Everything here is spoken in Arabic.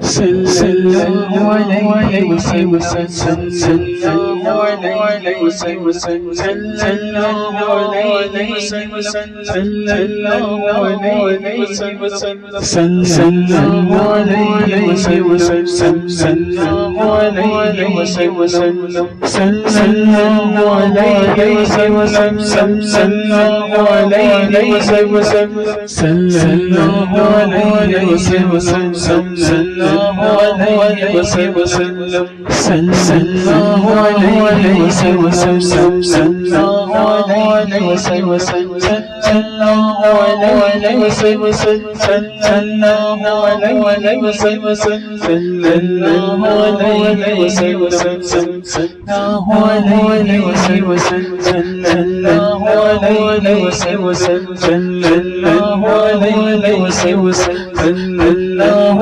صلى الله عليه وسلم صلى الله عليه وسلم صلى الله عليه وسلم صلى الله عليه وسلم صلى الله عليه وسلم صلى الله عليه وسلم صلى الله عليه وسلم صلى الله عليه وسلم صلى الله عليه وسلم صلى الله عليه وسلم صلى الله عليه وسلم صلى الله عليه وسلم صلى الله عليه وسلم صلى الله عليه وسلم صلى الله عليه وسلم صلى الله عليه وسلم صلى الله عليه وسلم صلى الله عليه وسلم صلى الله